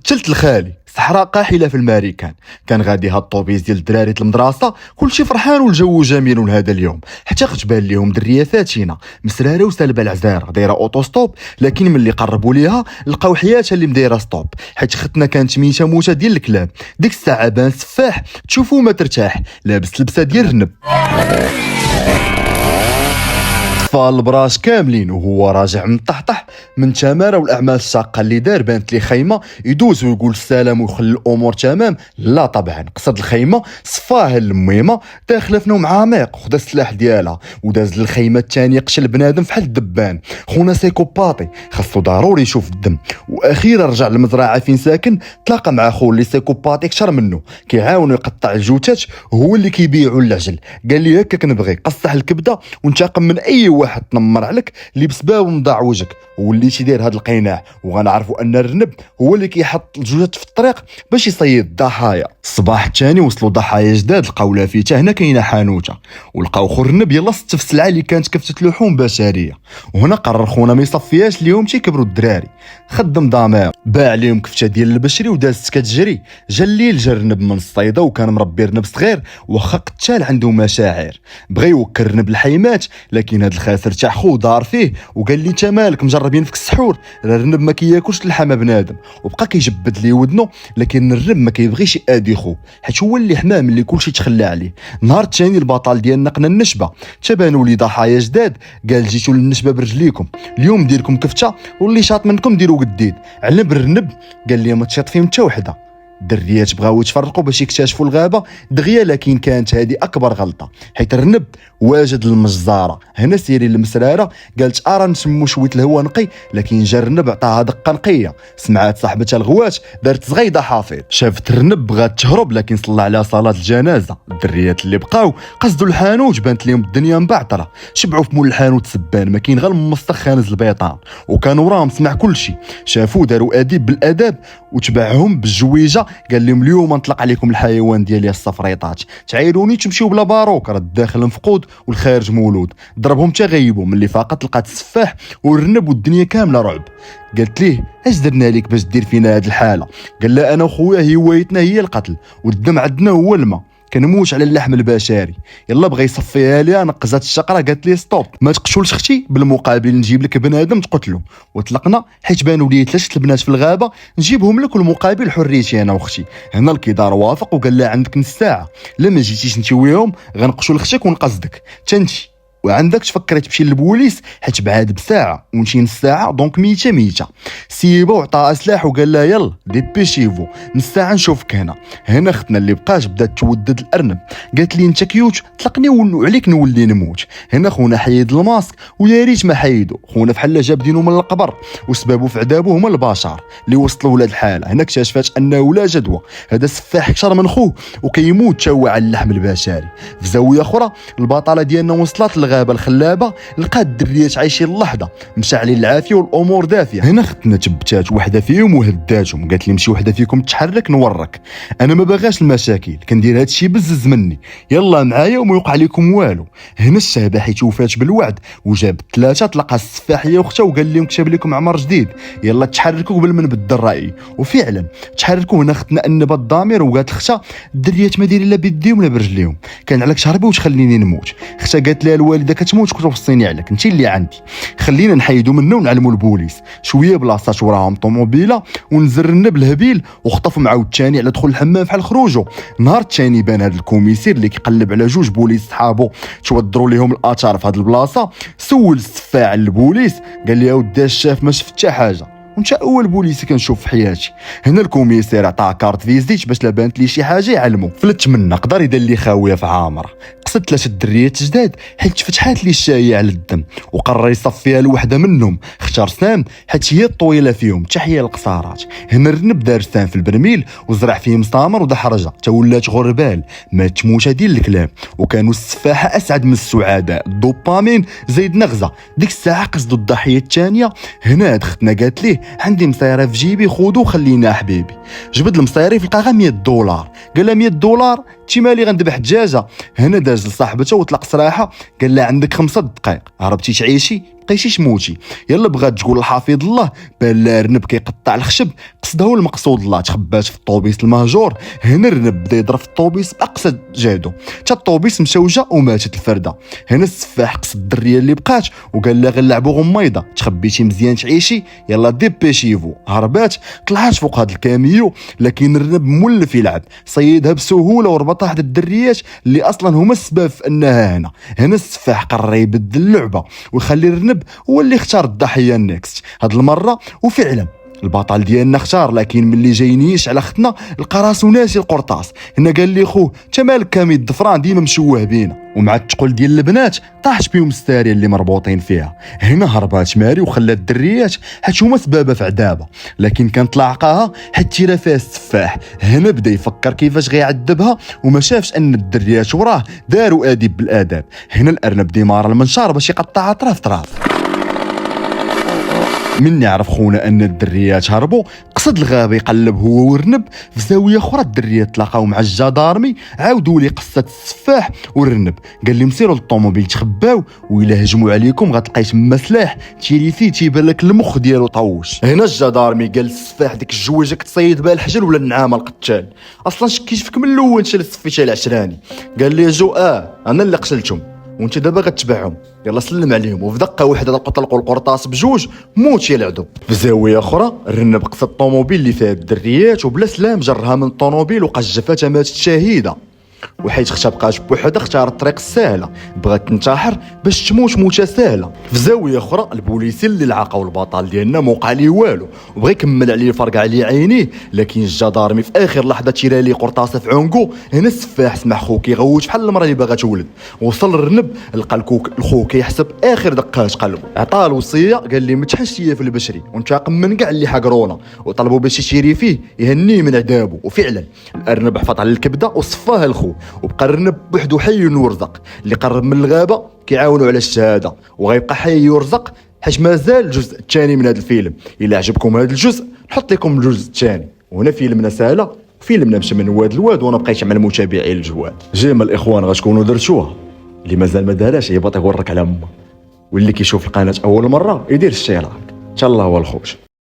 تلت الخالي صحراء قاحله في الماريكان. كان غادي هاد الطوبيس ديال الدراري المدرسه، كلشي فرحان والجو جميل هذا اليوم، حتى غتبان ليهم دريه فاتنه مسراره وسالبه العزاره دايره اوتو ستوب، لكن ملي قربوا ليها لقاو حياتها اللي مدايره ستوب، حيت ختنا كانت ميته موته ديال الكلاب. ديك الساعه بان سفاح تشوفو ما ترتاح، لابس لبسه ديال الرنب، طفى البراش كاملين وهو راجع من طحطح من تماره والاعمال الشاقه اللي دار. بانت لي خيمه يدوز ويقول السلام ويخلي الامور تمام. لا طبعا قصد الخيمه صفاها المهمه، داخله في نوم عميق، خدا السلاح ديالها وداز للخيمه الثانيه قتل بنادم فحال الدبان. خونا سيكوباطي خاصو ضروري يشوف الدم. واخيرا رجع للمزرعه فين ساكن، تلاقى مع خو اللي سيكوباطي كثر منه كيعاونو يقطع الجوتات، هو اللي كيبيعوا العجل. قال لي هكاك نبغي قصح الكبده وانتقم من اي واحد تنمر عليك اللي بسباب مضاع وجهك. وليتي داير هاد القناع، وغنعرفوا ان الرنب هو اللي كيحط الجوجات في الطريق باش يصيد الضحايا. الصباح الثاني وصلوا ضحايا جداد، لقاو لافيته هنا كاينه حانوته، ولقاو خو الرنب يلا ست في السلعه اللي كانت كفتت لحوم بشريه. وهنا قرر خونا ما يصفياش اليوم تيكبروا الدراري، خدم ضمير باع لهم كفته ديال البشري ودازت كتجري. جا الليل جا الرنب من الصيده، وكان مربي رنب صغير واخا قتال عنده مشاعر، بغى يوكل الرنب الحيمات، لكن هاد الخاسر تاع خو دار فيه وقال لي انت مالك مجربين فيك السحور؟ الرنب ما كياكلش اللحمه بنادم، وبقى كيجبد لي ودنو. لكن الرنب ما كيبغيش يادي خو، حيت هو اللي حماه ملي كلشي تخلى عليه. نهار الثاني البطل ديالنا قنا النشبه، تبانوا لي ضحايا جداد، قال جيتوا للنشبه برجليكم، اليوم ديركم كفته واللي شاط منكم ديروا قديد. علب الرنب قال لي ما تشيط فيهم حتى وحده. الدريات بغاو يتفرقوا باش يكتشفوا الغابه دغيا، لكن كانت هذه اكبر غلطه، حيت الرنب واجد المجزاره. هنا سيري المسراره قالت ارا نسمو شويه الهواء نقي، لكن جا الرنب عطاها دقه نقيه. سمعات صاحبتها الغوات دارت صغيده حافظ، شافت الرنب بغات تهرب لكن صلى على صلاه الجنازه. الدريات اللي بقاو قصدوا الحانوت، بانت لهم الدنيا مبعثره، شبعوا في مول الحانوت سبان، ما كاين غير المسطخ خانز البيطان، وكان وراهم سمع كلشي. شافوا داروا اديب بالاداب وتبعهم بالجويجه، قال لهم اليوم نطلق عليكم الحيوان ديالي الصفريطات، تعايروني تمشيو بلا باروك، راه الداخل مفقود والخارج مولود. ضربهم حتى غيبوا، ملي فاقت لقات السفاح والرنب والدنيا كامله رعب. قالت ليه اش درنا لك باش دير فينا هاد الحاله؟ قال لها انا وخويا هوايتنا هي القتل، والدم عندنا هو الماء، كنموت على اللحم البشري. يلا بغى يصفيها ليها، نقزات الشقره قالت لي ستوب، ما تقتلش اختي، بالمقابل نجيب لك بنادم تقتلو. وطلقنا حيت بانوا لي 3 البنات في الغابه، نجيبهم لك والمقابل حريتي انا واختي. هنا الكدار وافق وقال لها عندك نص ساعه، لما جيتيش انت وياهم غنقتل اختك ونقصدك تنتي، وعندك تفكري تمشي للبوليس حيت بعاد بساعه ونمشي نص ساعه، دونك ميته. سيبه وعطاها سلاح وقال لها يلا ديبيشيفو نص ساعه نشوفك هنا. هنا اختنا اللي بقاش بدات تودد الارنب، قالت لي انت كيوت طلقني وعليك نولي نموت. هنا خونا حيد الماسك ويا ريت ما حيدو، خونا بحال جاب دينو من القبر، وسبابو في عذابو هما البشر اللي وصلوا ولاد الحاله. هنا اكتشفات انه لا جدوى، هذا سفاح كثر من خوه وكيموت تا هو على اللحم البشري. في زاويه اخرى البطله ديالنا وصلت للغابه الخلابه، لقات الدريات عايشين اللحظه مشعلين العافيه والامور دافيه. هنا ختنا تبتات وحده فيهم وهداتهم، قالت لي مشي وحده فيكم تحرك نورك، انا ما باغاش المشاكل، كندير هادشي بزز مني، يلا معايا وما يوقع لكم والو. هنا الشهبه حيت وفات بالوعد وجاب 3، تلقى السفاحيه واختها وقال لهم كتب لكم عمر جديد، يلا تحركوا قبل ما نبدل الراي. وفعلا تحركوا. هنا ختنا انبت الضمير وقالت اختها الدريات ما دايرين لا بيديهم لا برجليهم، كان عليك شربي وتخليني نموت. اختها قالت لها الوالده كتموت كتوصيني عليك، انت اللي عندي، خلينا نحيدوا منه ونعلموا البوليس. شويه بلاصات وراهم طوموبيله ونزرنا بالهبيل وخطفوا معاود الثاني على دخول الحمام بحال خروجه. نهار الثاني بان هذا الكوميسير اللي كيقلب على 2 بوليس صحابو تودروا لهم الاثار في هذه البلاصه. سول السفاح على البوليس قال لي اودي الشاف ما شفت حتى حاجه، وانت اول بوليسي كنشوف في حياتي. هنا الكوميسير عطاه كارت فيزيت باش لابانت لي شي حاجه يعلمو. فلت منا قدر يدير لي خاويه في عامره، قصد 3 الدريات جداد حيت فتحات لي الشايه على الدم، وقرر يصفيها لوحده منهم. اختار سام حيت هي الطويله فيهم حتى هي القصارات. هنا الرنب دار سام في البرميل وزرع فيه مسامر ودحرجه تا ولات غربال، ما تموت ديال الكلام. وكانوا السفاحه اسعد من السعداء، الدوبامين زايد نغزه. ديك الساعه قصدوا الضحيه الثانيه. هنا دختنا قالت ليه عندي مصيره في جيبي خذو خلينا حبيبي. جبد المصيري لقى غير $100، قال لها $100 تي مالي غندبح دجاجه. هنا داز لصاحبته وطلق صراحه، قال لها عندك 5 دقائق، هربتي تعيشي بقيتيش موتي. يلا بغات تقول الحفيظ الله بان لا رنب كيقطع الخشب، قصده المقصود الله. تخبات في الطوبيس المهجور. هنا الرنب بدا يضرب في الطوبيس باقصى جهده حتى الطوبيس مشوجه وماتت الفرده. هنا السفاح قصد الدريه اللي بقات وقال لها غنلعبوا غميضه، تخبيتي مزيان تعيشي يلا ديبيشيفو. هربات طلعت فوق هذا الكاميو، لكن الرنب مولف يلعب، صيدها بسهوله وربطها حدا الدريات اللي اصلا هما السبب في انها هنا. هنا السفاح قرر يبدل اللعبه ويخلي الرنب هو اللي اختار الضحيه النكست هاد المره. وفعلا البطل ديالنا اختار، لكن ملي جاينيش على ختنا لقى راسو ناسي القرطاس. هنا قال لي خوه انت مالك كامي الضفران ديما مشوه بينا، ومع التقول ديال البنات طاحت بيهم الساريه اللي مربوطين فيها. هنا هربات ماري وخلات الدريات حيت هما سبابه في عذابه، لكن كانت لاعقاها حيت تيرا فيها السفاح. هنا بدا يفكر كيفاش غيعذبها وما شافش ان الدريات وراه داروا ادب بالاداب. هنا الارنب ديمار المنشار باش يقطعها طرف طرف. من يعرف خونا ان الدريات هربوا قصد الغابه يقلب هو والرنب في زاويه اخرى. الدريات تلاقاو مع الجدارمي عاودوا لي قصه السفاح والرنب. قال لي مسيروا للطوموبيل تخباو وإلا هجموا عليكم غتلقاي تما سلاح تيري فيه تيبان لك المخ ديالو طوش. هنا الجدارمي قال للسفاح ديك الجويجه تصيد بها الحجل ولا النعامه القتال، اصلا شكيت فيك من الاول انت اللي صفيتي العشراني. قال لي جو انا اللي قتلتهم وانت دابا غتتبعهم، يلا سلم عليهم. وفي دقه واحده طلقوا القرطاس بجوج موت يا العدو. في زاويه اخرى الرنب قصد الطوموبيل اللي فيها الدريات وبلا سلام جرها من الطوموبيل وقجفتها ماتت شهيده. وحيت اختها بقات بوحدها اختار الطريق السهله، بغات تنتحر باش تموت موته سهله. في زاويه اخرى البوليسي اللي لعقوا البطل ديالنا موقع ليه والو وبغى يكمل عليه فرقع عليه عينيه، لكن الجدارمي في اخر لحظه تيرا ليه قرطاسه في عنقو. هنا السفاح سمع خوه كيغوت بحال المراه اللي باغا تولد. وصل الرنب لقى الخو كيحسب اخر دقات قلبه، عطاه الوصيه قال لي ما تحش في البشري وانتقم من كاع اللي حقرونا، وطلبوا باش يشيري فيه يهنيه من عذابه. وفعلا الارنب حفظ على الكبده وصفاها الخو، وبقى الرنب بوحدو حي ورزق. اللي قرب من الغابه كيعاونوا على الشهاده وغيبقى حي ورزق حيت مازال الجزء الثاني من هذا الفيلم. الا عجبكم هذا الجزء نحط لكم الجزء الثاني. وهنا فيلمنا سهله، فيلمنا مشى من واد لواد وانا بقيت مع المتابعين الجواد. جيما الاخوان غتكونوا درتوها، اللي مازال ما دارهاش يبغى يورك على امه، واللي كيشوف القناه اول مره يدير الاشتراك. ان شاء الله هو الخوش.